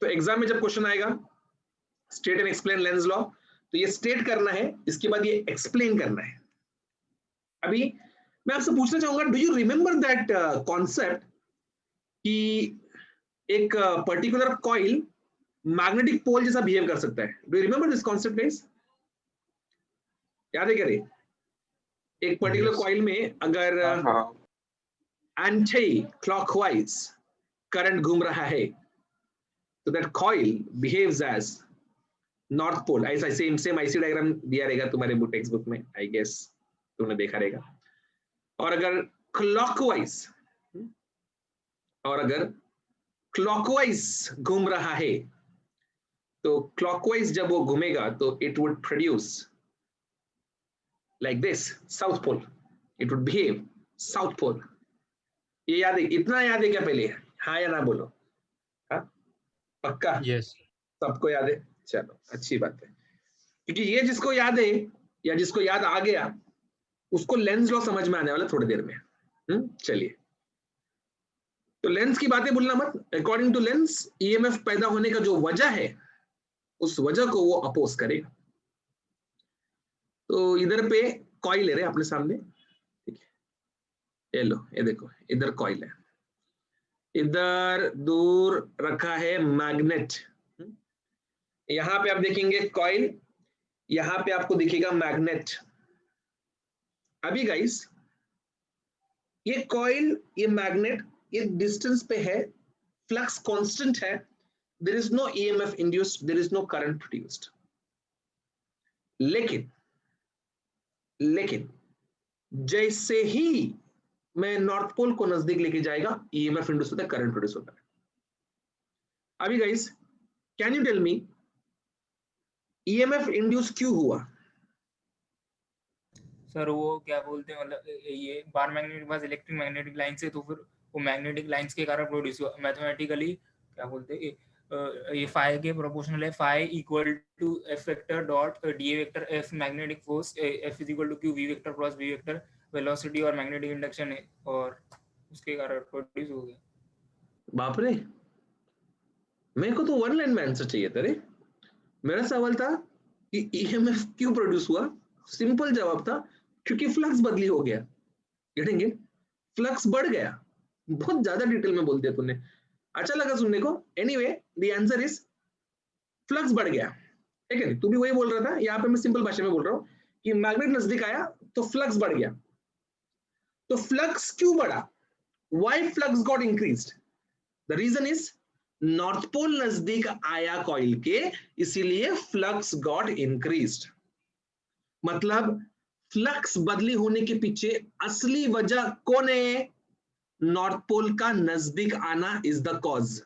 तो एग्जाम में जब क्वेश्चन आएगा state and explain Lenz law, तो ये स्टेट करना है, इसके बाद ये एक्सप्लेन करना है। अभी मैं आपसे पूछना चाहूंगा, do you remember that concept कि एक पर्टिकुलर कॉइल मैग्नेटिक पोल जैसा बिहेव कर सकता है? Do you remember this concept guys? याद है क्या रे? एक पर्टिकुलर कॉइल में अगर एंटी क्लॉकवाइज करंट घूम रहा है तो that coil behaves as north pole. ऐसा सेम सेम आईसी डायग्राम दिया रहेगा तुम्हारे टेक्स्ट बुक में, आई गेस तुमने देखा रहेगा। और अगर क्लॉकवाइज घूम रहा है तो क्लॉकवाइज जब वो घूमेगा तो it would produce like this south pole, it would behave south pole. ये याद है? इतना याद है क्या पहले? हाँ या ना बोलो? हाँ पक्का? यस सबको याद है? चलो अच्छी बात है, क्योंकि ये जिसको याद है या जिसको याद आ गया उसको लेंस लॉ समझ में आने वाला थोड़ी देर में। चलिए, तो लेंस की बातें भूलना मत। अकॉर्डिंग टू लेंस ईएमएफ पैदा होने का जो वजह है उस वजह को वो अपोज करेगा। तो इधर पे कॉइल है अपने सामने, ठीक है, ये लो, ये देखो इधर कॉइल है, इधर दूर रखा है मैग्नेट। यहां पे आप देखेंगे कॉइल, यहां पे आपको दिखेगा मैग्नेट। अभी गाइस ये कॉइल, ये मैग्नेट, ये डिस्टेंस पे है, फ्लक्स कांस्टेंट है, there is no EMF induced, there is no current produced. लेकिन जैसे ही मैं नॉर्थ पोल को नजदीक लेके जाएगा ईएमएफ इंड्यूस होता है, करंट प्रोड्यूस होता है। अभी guys can you tell me EMF induce क्यों हुआ? सर वो क्या बोलते हैं, मतलब ये बार मैग्नेट के पास इलेक्ट्रिक मैग्नेटिक लाइन से, तो फिर वो मैग्नेटिक लाइंस के कारण प्रोड्यूस हुआ। मैथमेटिकली क्या बोलते हैं, ये फाई के प्रोपोर्शनल है, phi equal to F vector dot D vector F magnetic force, F is equal to Q V vector cross V vector, velocity और मैग्नेटिक इंडक्शन है, और उसके कारण प्रोड्यूस हो गया। बाप रे, मेरे को तो वन लाइन में आंसर चाहिए था रे। मेरा सवाल था कि ईएमएफ क्यों प्रोड्यूस हुआ, सिंपल जवाब था क्योंकि फ्लक्स बदली हो गया। Getting it? फ्लक्स बढ़ गया। बहुत ज्यादा डिटेल में बोल दिया तूने, अच्छा लगा सुनने को। Anyway the answer is flux बढ़ गया, ठीक है? तू भी वही बोल रहा था, यहाँ पे मैं सिंपल भाषा में बोल रहा हूँ कि मैग्नेट नजदीक आया तो फ्लक्स बढ़ गया। तो फ्लक्स क्यों बढ़ा? Why flux got increased? The reason is north pole नजदीक आया कॉइल के, इसीलिए फ्लक्स गॉट इंक्रीज्ड। मतलब फ्लक्स बदली होने के पीछे असली वजह कौन है? नॉर्थ पोल का नजदीक आना इज द कॉज।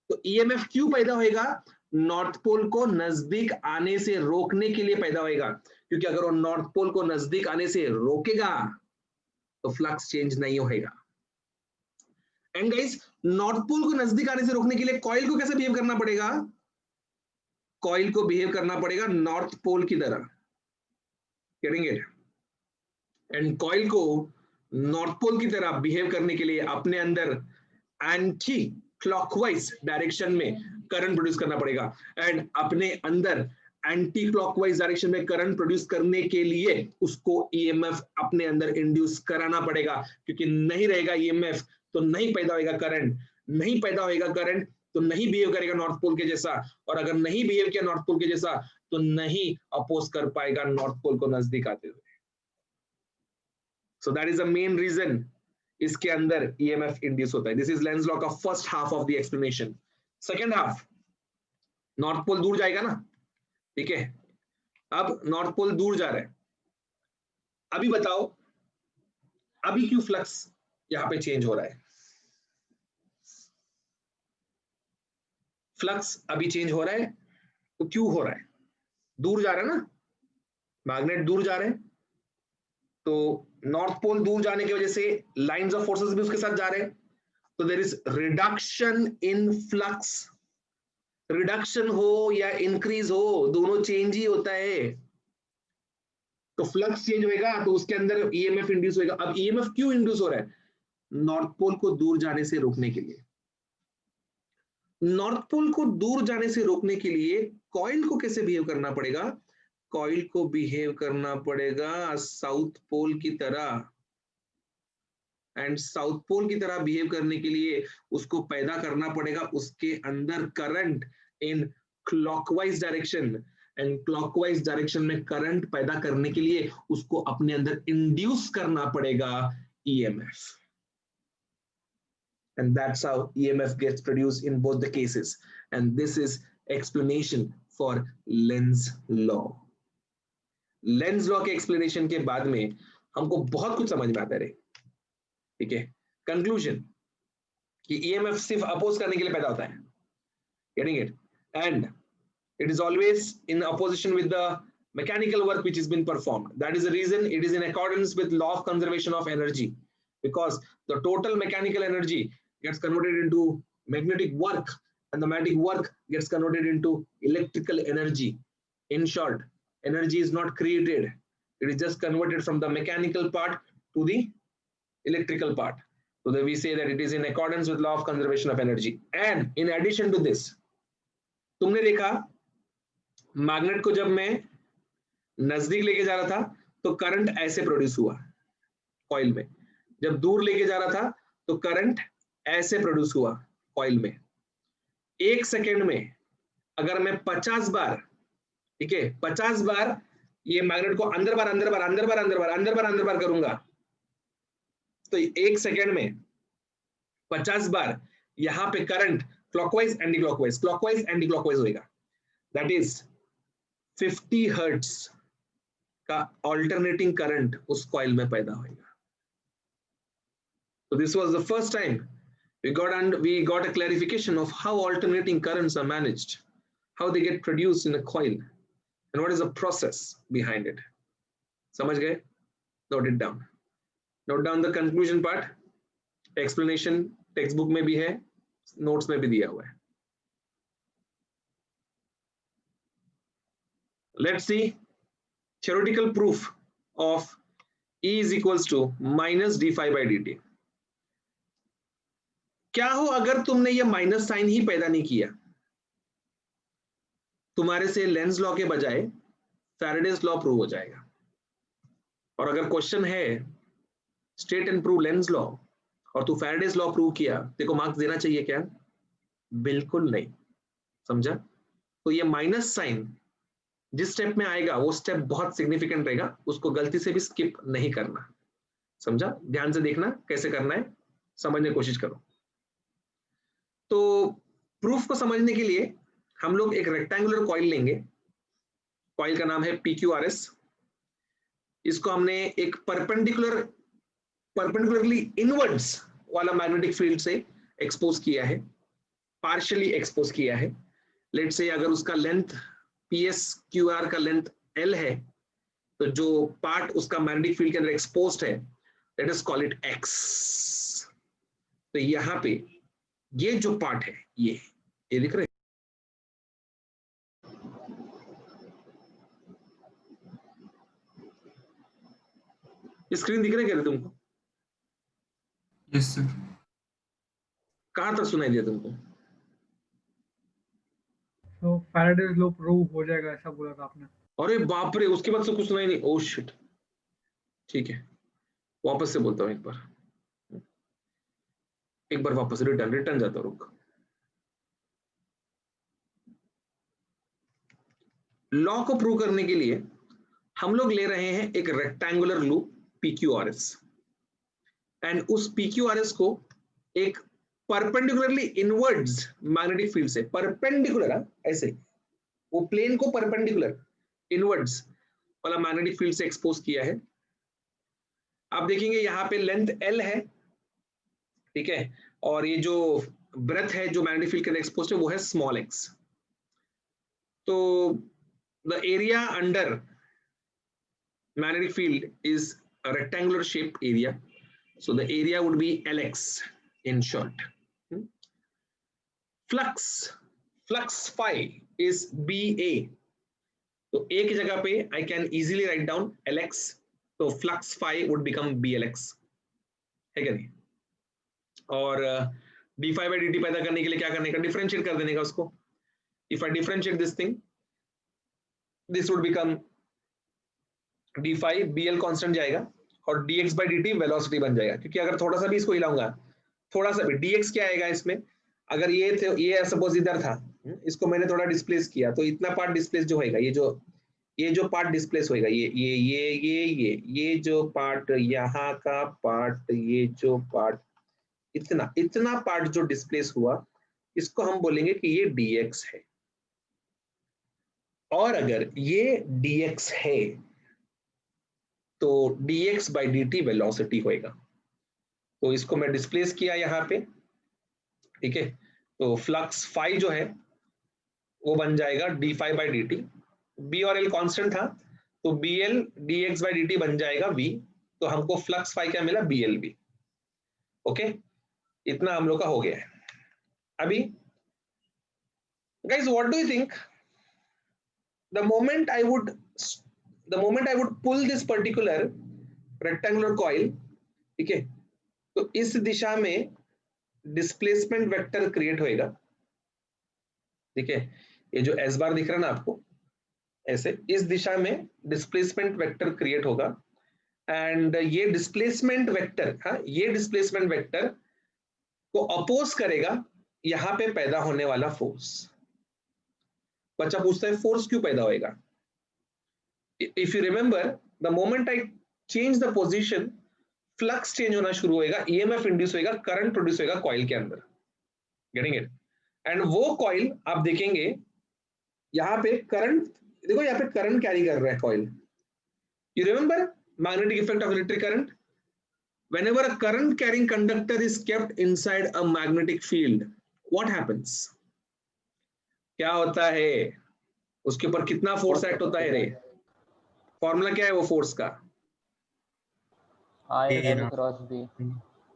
तो ईएमएफ क्यों पैदा होएगा? नॉर्थ पोल को नजदीक आने से रोकने के लिए पैदा होएगा, क्योंकि अगर वो नॉर्थ पोल को नजदीक आने से रोकेगा तो फ्लक्स चेंज नहीं होएगा। एंड गाइस नॉर्थ पोल को नजदीक आने से रोकने के लिए कॉइल को कैसे बिहेव करना पड़ेगा? कॉइल को बिहेव करना पड़ेगा नॉर्थ पोल की तरह। Getting it? एंड कॉइल को नॉर्थ पोल की तरह बिहेव करने के लिए अपने अंदर एंटी क्लॉकवाइज डायरेक्शन में करंट प्रोड्यूस करना पड़ेगा। एंड अपने अंदर एंटी क्लॉकवाइज डायरेक्शन में करंट प्रोड्यूस करने के लिए उसको ईएमएफ अपने अंदर इंड्यूस कराना पड़ेगा, क्योंकि नहीं रहेगा ईएमएफ तो नहीं पैदा होगा करंट, नहीं पैदा होगा करंट तो नहीं बिहेव करेगा नॉर्थ पोल के जैसा, और अगर नहीं बिहेव किया नॉर्थ पोल के जैसा तो नहीं अपोज कर पाएगा नॉर्थ पोल को नजदीक आते हुए। So that is the main reason इसके अंदर ईएमएफ इंड्यूस होता है। दिस इज लेंस लॉ का first half of the explanation. Second half, north pole दूर जाएगा ना, ठीक है? अब नॉर्थ पोल दूर जा रहा है, अभी बताओ अभी क्यों फ्लक्स यहां पे चेंज हो रहा है? फ्लक्स अभी चेंज हो रहा है तो क्यों हो रहा है? दूर जा रहा है ना, मैग्नेट दूर जा रहे हैं, तो नॉर्थ पोल दूर जाने की वजह से लाइंस ऑफ फोर्सेस भी उसके साथ जा रहे हैं, तो there is reduction in flux. Reduction हो या इंक्रीज हो, दोनों चेंज ही होता है। तो फ्लक्स चेंज होएगा तो उसके अंदर ईएमएफ इंड्यूस होएगा। अब ईएमएफ क्यों इंड्यूस हो रहा है? नॉर्थ पोल को दूर जाने से रोकने के लिए। नॉर्थ पोल को दूर जाने से रोकने के लिए कॉइल को कैसे बिहेव करना पड़ेगा? कॉइल को बिहेव करना पड़ेगा साउथ पोल की तरह, एंड साउथ पोल की तरह बिहेव करने के लिए उसको पैदा करना पड़ेगा उसके अंदर current in clockwise direction, and clockwise direction में करंट पैदा करने के लिए उसको अपने अंदर इंड्यूस करना पड़ेगा EMF, and that's how EMF gets produced in both the cases, and this is explanation for Lenz law. Lenz law के explanation के बाद में हमको बहुत कुछ समझ में आता है, ठीक है? कंक्लूजन कि EMF सिर्फ अपोज करने के लिए पैदा होता है, getting it, and it is always in opposition with the mechanical work which has been performed. That is the reason it is in accordance with law of conservation of energy, because the total mechanical energy gets converted into magnetic work, and the magnetic work gets converted into electrical energy. In short, energy is not created, it is just converted from the mechanical part to the electrical part. So that we say that it is in accordance with law of conservation of energy. And in addition to this, तुमने देखा magnet को जब मैं नजदीक लेके जा रहा था तो करंट ऐसे प्रोड्यूस हुआ कॉइल में, जब दूर लेके जा रहा था तो करंट ऐसे प्रोड्यूस हुआ कॉइल में। 1 सेकेंड में अगर मैं 50 बार, ठीक है, 50 बार ये मैग्नेट को अंदर बार अंदर बार अंदर बार अंदर बार अंदर बार अंदर बार करूंगा तो 1 सेकेंड में 50 बार यहां पे करंट क्लॉकवाइज एंटी क्लॉकवाइज होएगा। दैट इज 50 हर्ट्ज का ऑल्टरनेटिंग करंट उस कॉइल में पैदा होएगा। So this was the first time we got a clarification of how alternating currents are managed, how they get produced in a coil, and what is the process behind it. समझ गए? Note it down. Note down the conclusion part. Explanation textbook में भी है, notes में भी दिया हुआ है। Let's see theoretical proof of E is equals to minus d phi by dt. क्या हो अगर तुमने ये माइनस साइन ही पैदा नहीं किया, तुम्हारे से लेंज लॉ के बजाय फैराडेज लॉ प्रूव हो जाएगा। और अगर क्वेश्चन है state and prove Lenz law और तू फैराडेज लॉ प्रूव किया, देखो मार्क्स देना चाहिए क्या? बिल्कुल नहीं। समझा? तो ये माइनस साइन जिस स्टेप में आएगा वो स्टेप बहुत सिग्निफिकेंट रहेगा, उसको गलती से भी स्किप नहीं करना। समझा? ध्यान से देखना कैसे करना है, समझने की कोशिश करो। तो प्रूफ को समझने के लिए हम लोग एक रेक्टेंगुलर कॉइल लेंगे, कॉइल का नाम है PQRS। इसको हमने एक परपेंडिकुलरली इनवर्ड्स वाला मैग्नेटिक फील्ड से एक्सपोज किया है, पार्शियली एक्सपोज किया है। लेट्स से अगर उसका लेंथ PSQR का लेंथ L है, तो जो पार्ट उसका मैग्नेटिक फील्ड के अंदर एक्सपोज्ड है, let us call it X। तो यहाँ पे ये जो पार्ट है ये दिख रहे, स्क्रीन दिख रहा है क्या तुमको? Yes sir. कहां तक सुनाई दिया तुमको? तो फैराडेज लॉ प्रूव हो जाएगा ऐसा बोला था आपने। अरे बाप रे, उसके बाद से कुछ सुनाई नहीं। ओह शिट, ठीक है, वापस से बोलता हूँ एक बार वापस रिटर्न जाता हूं, रुक। लॉ को प्रूव करने के लिए हम लोग ले रहे हैं एक रेक्टेंगुलर लूप PQRS, एंड उस PQRS को एक परपेंडिकुलरली इनवर्ड्स मैग्नेटिक फील्ड से, परपेंडिकुलर ऐसे वो प्लेन को परपेंडिकुलर इनवर्ड्स वाला मैग्नेटिक फील्ड से एक्सपोज किया है। आप देखेंगे यहाँ पे लेंथ L है, ठीक है, और ये जो ब्रेथ है जो मैग्नेटिक फील्ड के अंदर एक्सपोज है वो है स्मॉल x। तो the area under magnetic field is a rectangular shaped area, so the area would be Lx in short. Flux phi is BA, तो A की जगह पे I can easily write down Lx, तो flux phi would become BLx, है क्या नहीं? और D phi by D T पैदा करने के लिए क्या करने का, डिफरेंशिएट कर देने का उसको. If I differentiate this thing, this would become D phi, B L constant जाएगा और D X by D T velocity बन जाएगा. क्योंकि अगर थोड़ा सा भी इसको हिलाऊंगा, थोड़ा सा भी, डी एक्स क्या आएगा इसमें, अगर ये थे, ये सपोज इधर था, इसको मैंने थोड़ा डिस्प्लेस किया तो इतना पार्ट डिस्प्लेस जो होएगा, ये जो पार्ट डिस्प्लेस होएगा, ये जो पार्ट, यहाँ का पार्ट, ये जो पार्ट, इतना पार्ट जो डिस्प्लेस हुआ, इसको हम बोलेंगे कि ये dx है. और अगर ये dx है तो dx बाई dt वेलोसिटी होएगा. तो इसको मैं डिस्प्लेस किया यहाँ पे, ठीक है. तो फ्लक्स फाई जो है वो बन जाएगा D phi by D T. B और एल कॉन्स्टेंट था तो B L D X by D T बन जाएगा v. तो हमको फ्लक्स फाई क्या मिला, बी एल बी. ओके, इतना हम लोग का हो गया है. अभी guys, what do you think, the moment I would pull this particular rectangular coil, ठीक है, तो इस दिशा में डिस्प्लेसमेंट वेक्टर क्रिएट होएगा. ठीक है, ये जो एस बार दिख रहा है ना आपको, ऐसे इस दिशा में डिस्प्लेसमेंट वेक्टर क्रिएट होगा. एंड ये डिस्प्लेसमेंट वेक्टर, हाँ, ये डिस्प्लेसमेंट वेक्टर को अपोज करेगा यहां पे पैदा होने वाला फोर्स. बच्चा पूछता है फोर्स क्यों पैदा होएगा. If you remember, the moment I change the position, flux change होना शुरू होएगा, ईएमएफ इंड्यूस होएगा, करंट प्रोड्यूस होएगा कॉइल के अंदर. Getting it. एंड वो कॉइल आप देखेंगे यहाँ पे करंट, देखो यहाँ पे करंट कैरी कर रहा है coil. You remember magnetic effect of electric current? Whenever a current carrying conductor is kept inside a magnetic field, what happens? क्या होता है, उसके ऊपर कितना फोर्स एक्ट होता है रे. फॉर्मूला क्या है वो फोर्स का, I cross B.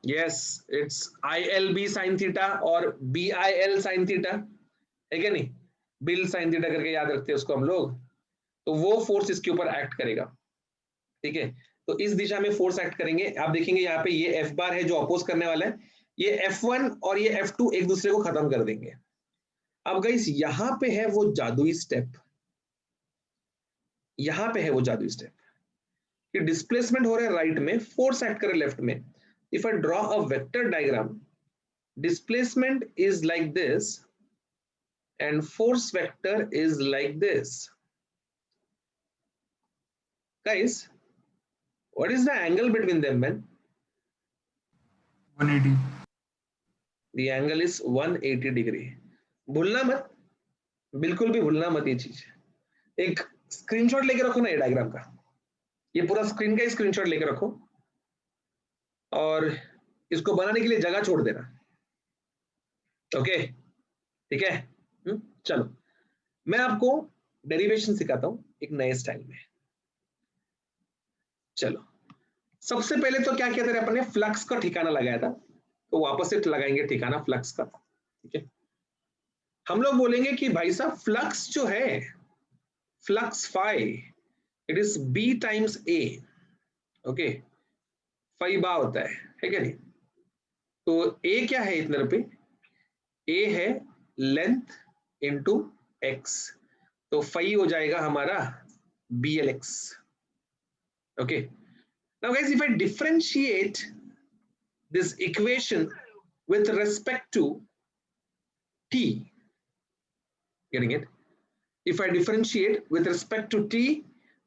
Yes, it's I L B sine theta और B I L sine theta, है क्या नहीं, बिल साइन थीटा करके याद रखते हैं उसको हम लोग. तो वो फोर्स इसके ऊपर एक्ट करेगा. ठीक है, तो इस दिशा में फोर्स एक्ट करेंगे. आप देखेंगे यहाँ पे ये एफ बार है जो अपोज करने वाला है, ये F1 और ये F2 एक दूसरे को खत्म कर देंगे. अब गाइस यहाँ पे है वो जादुई स्टेप, यहाँ पे है वो जादुई स्टेप कि डिस्प्लेसमेंट हो रहा है राइट में, फोर्स एक्ट करे लेफ्ट में. If I draw a vector diagram, displacement is like this and force vector is like this. Guys, what is the angle between them, man? 180. The angle is 180 degree. भूलना मत, बिल्कुल भी भूलना मत ये चीज. एक स्क्रीनशॉट लेके रखो ना ये डायग्राम का, ये पूरा स्क्रीन का स्क्रीनशॉट लेके रखो और इसको बनाने के लिए जगह छोड़ देना. ओके, ठीक है. चलो मैं आपको डेरिवेशन सिखाता हूं एक नए स्टाइल में. चलो सबसे पहले तो क्या किया था अपन ने, फ्लक्स का ठिकाना लगाया था, तो वापस से लगाएंगे ठिकाना फ्लक्स का. ठीक है, हम लोग बोलेंगे कि भाई साहब फ्लक्स जो है, flux phi, it is B times A. Okay, phi बा होता है क्या नहीं. तो ए क्या है इधर पे, ए है लेंथ इंटू एक्स, तो फाई हो जाएगा हमारा B L X. Okay, now guys, if I differentiate this equation with respect to t, getting it? If I differentiate with respect to t,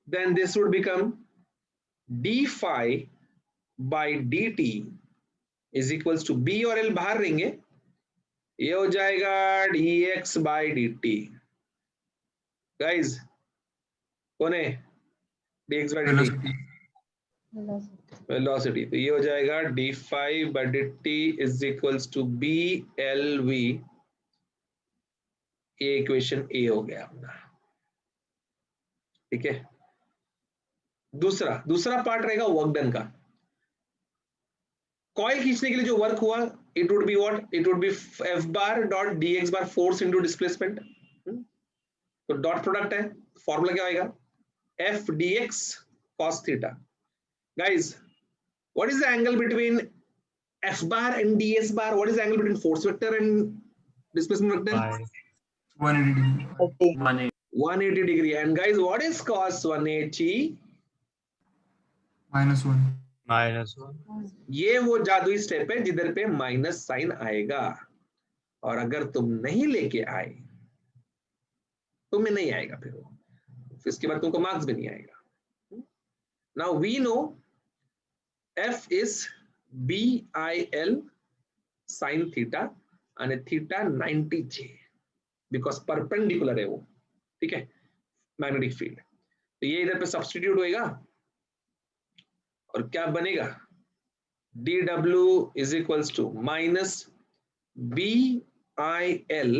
then this would become d phi by dt is equals to b और l बाहर रहेंगे, ये हो जाएगा dx by dt. Guys, कौन है dx by dt? Velocity. तो ये हो जाएगा D phi by D T is equals to B L V. ये इक्वेशन ए हो गया अपना. ठीक है, दूसरा पार्ट रहेगा वर्क डन का. कॉइल खींचने के लिए जो वर्क हुआ, it would be what, it would be F bar dot D x bar force into displacement. तो डॉट प्रोडक्ट है, फॉर्मूला क्या होगा, F D x cos theta. Guys, what is the angle between F bar and ds bar, what is the angle between force vector and displacement vector? 180 degree. 180 degree. And guys, what is cos 180? -1. ये वो जादुई step है जिधर पे minus sign आएगा, और अगर तुम नहीं लेके आए तुम्हें नहीं आएगा, फिर वो इसके बाद तुमको मार्क्स भी नहीं आएगा. Now we know F is BIL sin theta and theta 90J because perpendicular है वो, ठीक है, मैग्नेटिक फील्ड. तो ये इधर पे सब्स्टिट्यूट होएगा और क्या बनेगा, dW is equals to minus BIL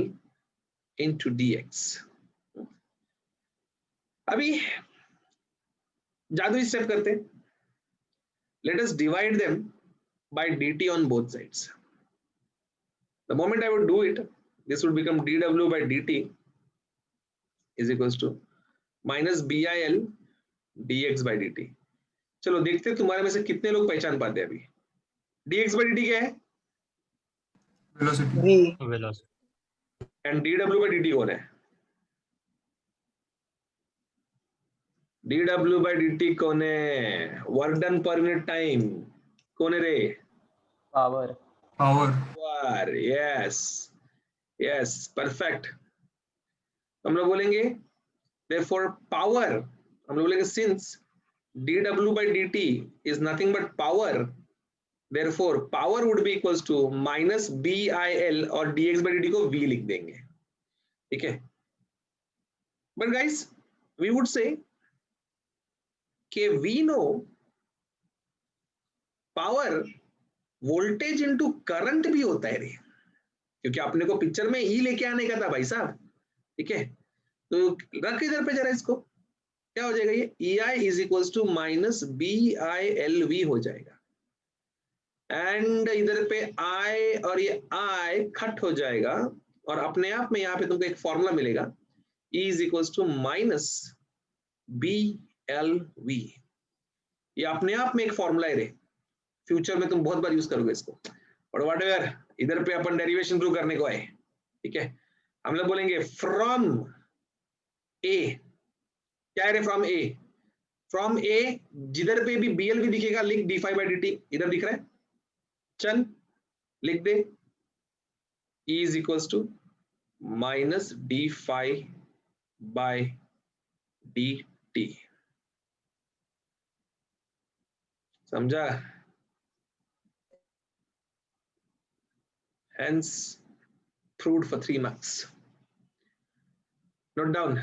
into dx. अभी जादुई स्टेप करते हैं. Let us divide them by dt on both sides. The moment I would do it, this would become dW by dt is equals to minus BIL dx by dt. चलो देखते हैं तुम्हारे में से कितने लोग पहचान पाते हैं अभी. dx by dt क्या है? Velocity. And dW by dt कौन है? dW by dt कौन है? Work done per unit time कौन है रे? पावर. Yes yes, perfect. हम लोग बोलेंगे therefore power, हम लोग बोलेंगे since dW by dt is nothing but power, therefore power would be equals to minus BIL और dx by dt को v लिख देंगे, ठीक है. But guys, we would say कि we know power voltage into current भी होता है रे, क्योंकि अपने को पिक्चर में ई लेके आने का था भाई साहब, ठीक है. तो रख इधर पे जरा इसको, क्या हो जाएगा ये EI is equals to minus BILV हो जाएगा. एंड इधर पे I और ये I कट हो जाएगा और अपने आप में यहाँ पे तुमको एक फॉर्मूला मिलेगा E is equals to minus BLV. ये अपने आप में एक फॉर्मूला है रे, फ्यूचर में तुम बहुत बार यूज करोगे इसको. और व्हाटएवर, इधर पे अपन डेरिवेशन प्रूव करने को आए, ठीक है. हम लोग बोलेंगे फ्रॉम ए, क्या है फ्रॉम ए? फ्रॉम ए जिधर पे भी BL भी दिखेगा लिख d phi by dt, इधर दिख रहा है, चल लिख दे E is equals to minus d phi by dt. समझा? Hence proved for 3 marks. Note down.